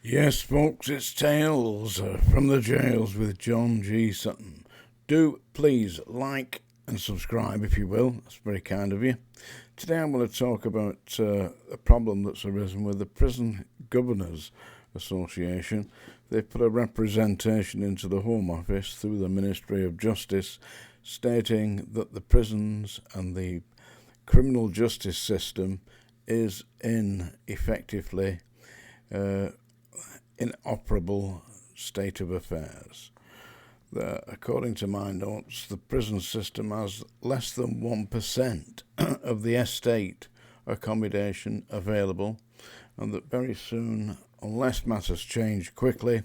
Yes, folks, it's Tales from the Jails with John G. Sutton. Do please like and subscribe if you will. That's very kind of you. Today I'm going to talk about a problem that's arisen with the Prison Governors Association. They put a representation into the Home Office through the Ministry of Justice stating that the prisons and the criminal justice system is effectively inoperable state of affairs. According to my notes, the prison system has less than 1% of the estate accommodation available, and that very soon, unless matters change quickly,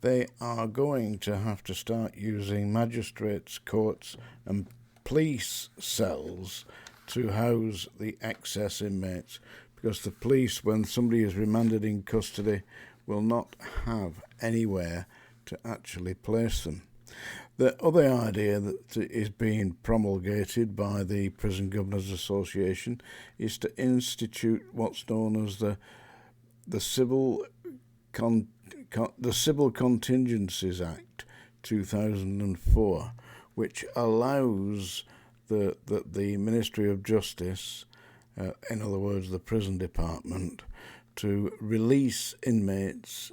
they are going to have to start using magistrates, courts and police cells to house the excess inmates, because the police, when somebody is remanded in custody, will not have anywhere to actually place them. The other idea that is being promulgated by the Prison Governors Association is to institute what's known as the Civil Contingencies Act 2004, which allows the Ministry of Justice, in other words the prison department, to release inmates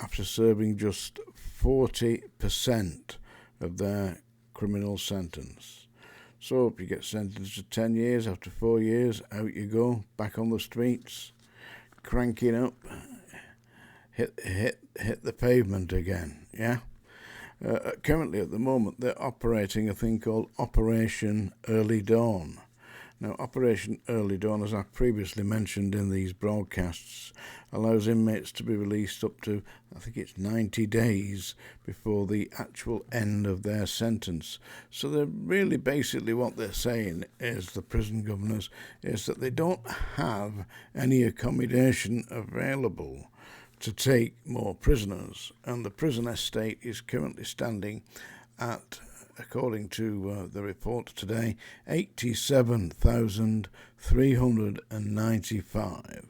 after serving just 40% of their criminal sentence. So if you get sentenced to 10 years, after 4 years, out you go, back on the streets, cranking up, hit the pavement again, yeah? Currently at the moment they're operating a thing called Operation Early Dawn. Now, Operation Early Dawn, as I previously mentioned in these broadcasts, allows inmates to be released up to, I think it's 90 days before the actual end of their sentence. So they're really basically what they're saying is, the prison governors, is that they don't have any accommodation available to take more prisoners, and the prison estate is currently standing at, according to the report today, 87,395.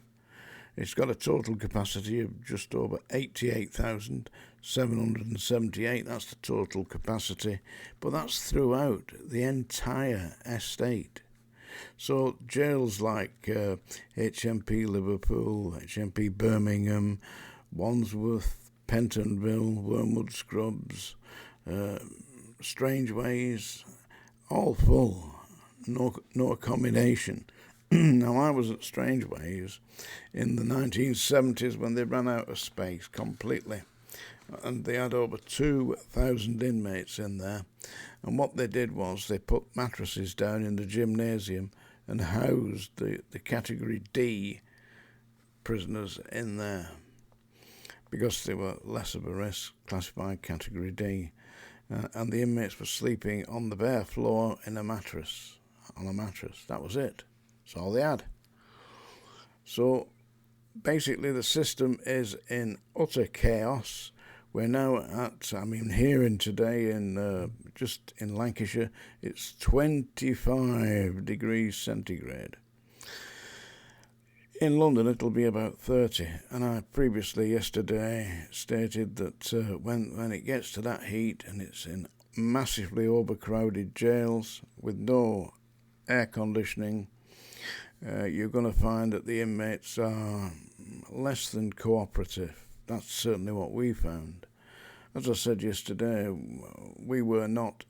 It's got a total capacity of just over 88,778. That's the total capacity, but that's throughout the entire estate. So jails like HMP Liverpool, HMP Birmingham, Wandsworth, Pentonville, Wormwood Scrubs, Strangeways, all full, no accommodation. Now, I was at Strangeways in the 1970s when they ran out of space completely, and they had over 2,000 inmates in there. And what they did was they put mattresses down in the gymnasium and housed the Category D prisoners in there, because they were less of a risk, classified Category D. And the inmates were sleeping on the bare floor in on a mattress. That was it. That's all they had. So basically the system is in utter chaos. We're now at, here in today just in Lancashire, it's 25 degrees centigrade. In London it'll be about 30, and I previously yesterday stated that when it gets to that heat and it's in massively overcrowded jails with no air conditioning, you're going to find that the inmates are less than cooperative. That's certainly what we found. As I said yesterday, we were not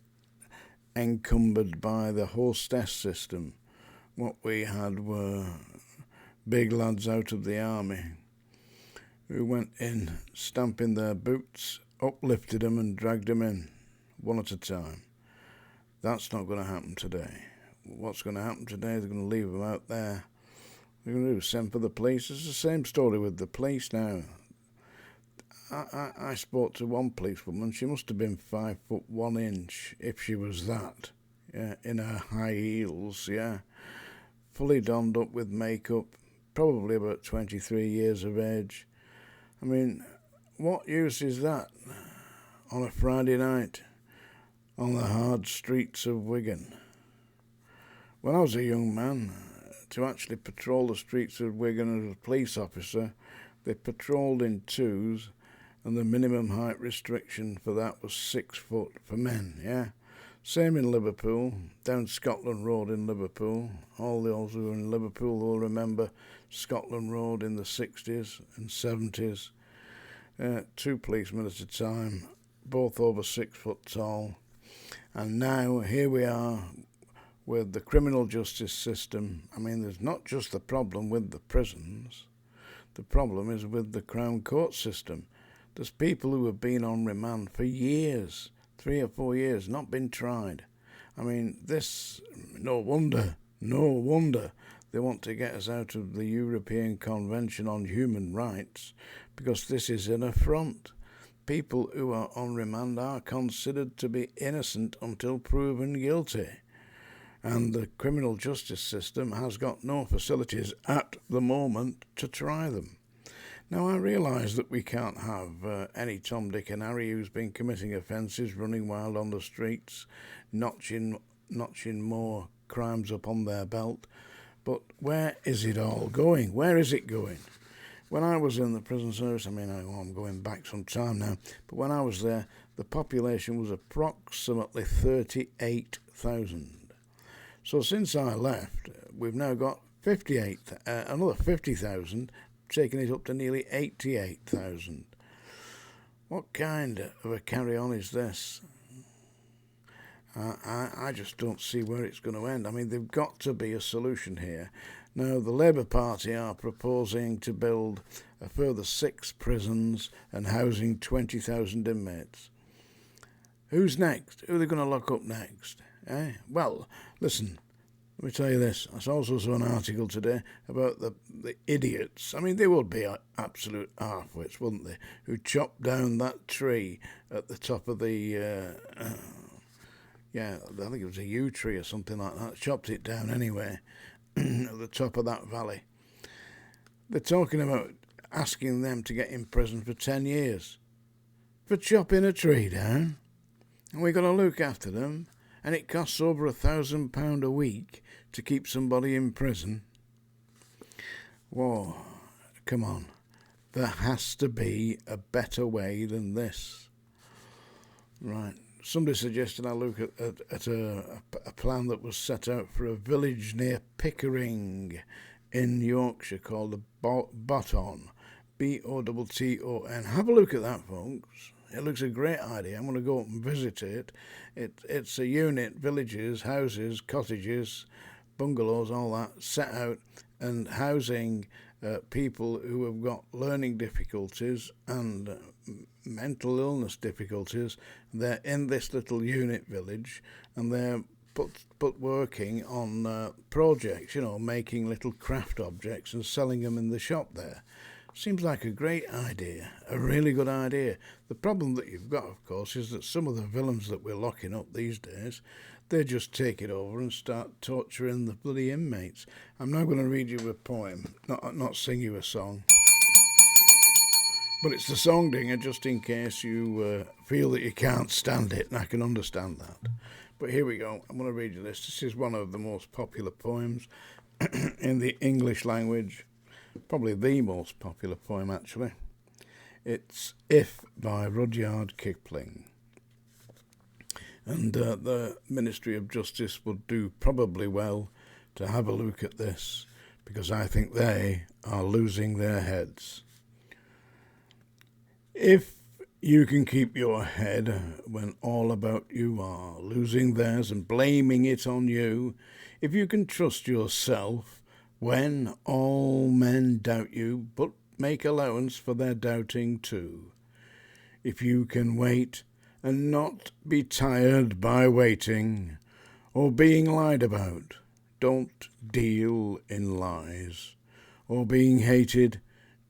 encumbered by the hostess system. What we had were big lads out of the army who went in, stamping their boots, uplifted them and dragged them in, one at a time. That's not going to happen today. What's going to happen today, they're going to leave them out there. They're going to send for the police. It's the same story with the police now. I spoke to one policewoman. She must have been 5'1", if she was that, yeah, in her high heels, yeah, fully donned up with makeup, probably about 23 years of age. I mean, what use is that on a Friday night on the hard streets of Wigan? When I was a young man, to actually patrol the streets of Wigan as a police officer, They patrolled in twos, and the minimum height restriction for that was 6 foot for men, yeah? Same in Liverpool, down Scotland Road in Liverpool. All those who are in Liverpool will remember Scotland Road in the 60s and 70s. 2 policemen at a time, both over 6 foot tall. And now here we are with the criminal justice system. I mean, there's not just the problem with the prisons. The problem is with the Crown Court system. There's people who have been on remand for years, 3 or 4 years, not been tried. I mean, this, no wonder they want to get us out of the European Convention on Human Rights, because this is an affront. People who are on remand are considered to be innocent until proven guilty. And the criminal justice system has got no facilities at the moment to try them. Now, I realise that we can't have any Tom, Dick and Harry who's been committing offences, running wild on the streets, notching more crimes up on their belt. But where is it all going? Where is it going? When I was in the prison service, I mean, I'm going back some time now, but when I was there, the population was approximately 38,000. So since I left, we've now got another 50,000, taking it up to nearly 88,000. What kind of a carry-on is this? I just don't see where it's going to end. I mean, there's got to be a solution here. Now, the Labour Party are proposing to build a further 6 prisons and housing 20,000 inmates. Who's next? Who are they going to lock up next? Well, listen, let me tell you this. I also saw an article today about the idiots. I mean, they would be absolute half-wits, wouldn't they? Who chopped down that tree at the top of the... I think it was a yew tree or something like that. Chopped it down anyway, at the top of that valley. They're talking about asking them to get in prison for 10 years for chopping a tree down. And we've got to look after them. And it costs over £1,000 a week to keep somebody in prison. Whoa, come on. There has to be a better way than this. Right. Somebody suggested I look at a plan that was set out for a village near Pickering in Yorkshire called the Botton, Botton. Have a look at that, folks. It looks a great idea. I'm going to go up and visit it. It's a unit, villages, houses, cottages, bungalows, all that, set out and housing people who have got learning difficulties and mental illness difficulties. They're in this little unit village and they're put working on projects, making little craft objects and selling them in the shop there. Seems like a great idea, a really good idea. The problem that you've got, of course, is that some of the villains that we're locking up these days, they just take it over and start torturing the bloody inmates. I'm now going to read you a poem, not sing you a song. But it's the song dinger, just in case you feel that you can't stand it, and I can understand that. But here we go. I'm going to read you this. This is one of the most popular poems in the English language. Probably the most popular poem, actually. It's If by Rudyard Kipling. And the Ministry of Justice would do probably well to have a look at this, because I think they are losing their heads. If you can keep your head when all about you are losing theirs and blaming it on you, if you can trust yourself when all men doubt you, but make allowance for their doubting too. If you can wait and not be tired by waiting or being lied about, don't deal in lies. Or being hated,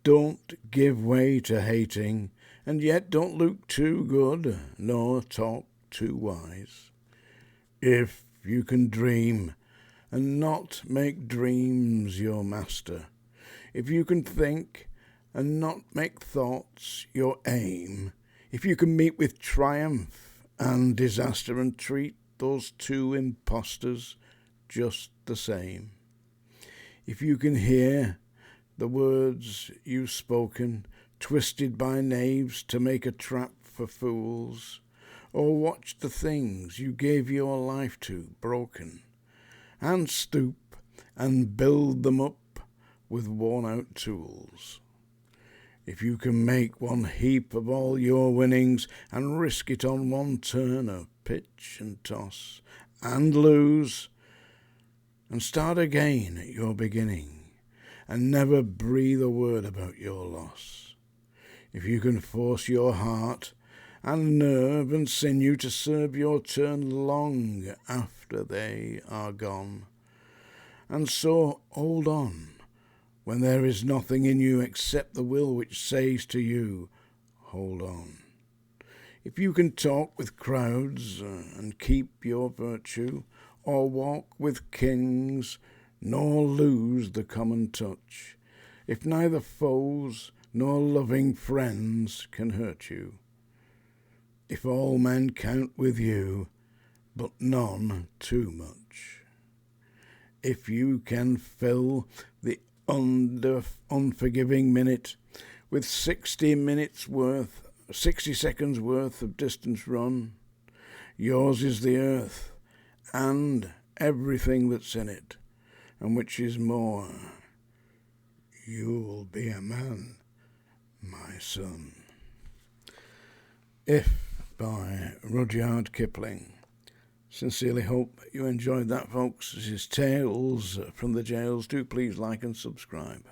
don't give way to hating, and yet don't look too good nor talk too wise. If you can dream and not make dreams your master, if you can think and not make thoughts your aim, if you can meet with triumph and disaster and treat those two impostors just the same, if you can hear the words you've spoken, twisted by knaves to make a trap for fools, or watch the things you gave your life to broken, and stoop and build them up with worn-out tools. If you can make one heap of all your winnings and risk it on one turn of pitch and toss, and lose, and start again at your beginning, and never breathe a word about your loss. If you can force your heart and nerve and sinew to serve your turn long after they are gone, and so hold on when there is nothing in you except the will which says to you, hold on. If you can talk with crowds and keep your virtue, or walk with kings, nor lose the common touch, if neither foes nor loving friends can hurt you, if all men count with you, but none too much, if you can fill the unforgiving minute with 60 seconds worth of distance run, yours is the earth and everything that's in it, and which is more, you'll be a man, my son. If, by Rudyard Kipling. Sincerely hope that you enjoyed that, folks. This is Tales from the Jails. Do please like and subscribe.